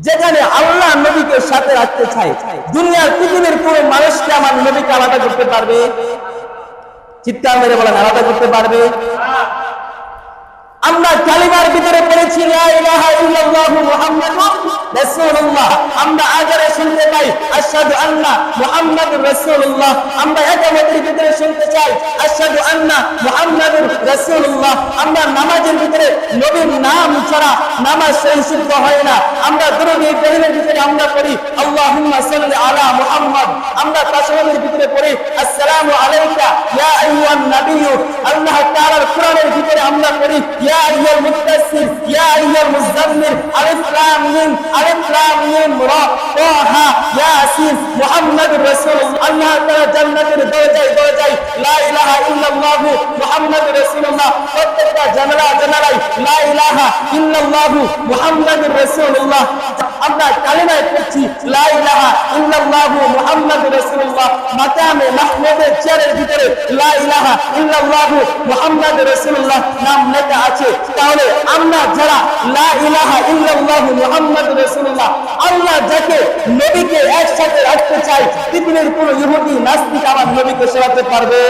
যেখানে আল্লাহ নবীকে সাথে রাখতে চায়, দুনিয়ার পৃথিবীর কোন মানুষকে আমার নবীকে আলাদা করতে পারবে? চিৎকার মেরে বলেন, আলাদা করতে পারবে? আমরা কালিমার ভিতরে পড়েছি লা ইলাহা ইল্লাল্লাহু মুহাম্মাদুর রাসূলুল্লাহ, আমরা আজারে শুনতে পাই আশহাদু আন্না মুহাম্মাদুর রাসূলুল্লাহ, আমরা ইকামতের ভিতরে শুনতে চাই আশহাদু আন্না মুহাম্মাদুর রাসূলুল্লাহ, আমরা নামাজের ভিতরে নবীর নাম ছাড়া নামাজ শুদ্ধ হয় না, আমরা দুরূদ ইব্রাহিমের ভিতরে আমরা পড়ি আল্লাহুম্মা সাল্লি আলা মুহাম্মাদ, আমরা তাশাহুদের ভিতরে পড়ি আসসালামু আলাইকা ইয়া আইয়ুহান নাবিয়্যু, আল্লাহ তাআলার কোরআনের ভিতরে আমরা পড়ি ইয়া আইয়ুহাল মুদ্দাসসির ইয়া আইয়ুহাল মুযাম্মিল, আলিফ লাম মিম রা তাহা ইয়াসিন মুহাম্মাদুর রাসূলুল্লাহ। আল্লাহ তাআলা জান্নাতের দরজায় লা ইলাহা ইল্লাল্লাহু মুহাম্মাদুর রাসূলুল্লাহ, প্রত্যেকটা জানালায় লা ইলাহা ইল্লাল্লাহু মুহাম্মাদুর রাসূলুল্লাহ। আমরা কালিমায় পড়ছি লা ইলাহা ইল্লাল্লাহু মুহাম্মাদুর রাসূলুল্লাহ, মাকামে মাহমুদের চেয়ারের ভিতরে লা ইলাহা ইল্লাল্লাহু মুহাম্মাদুর রাসূলুল্লাহ নাম লেখা আছে। তাহলে আমরা যারা লা ইলাহা ইল্লাল্লাহু মুহাম্মাদুর রাসূলুল্লাহ, আল্লাহ যাকে নবীকে একসাথে রাখতে চাই, পৃথিবীর কোন ইহুদি নাস্তিক আমার নবীকে সরাতে পারবে?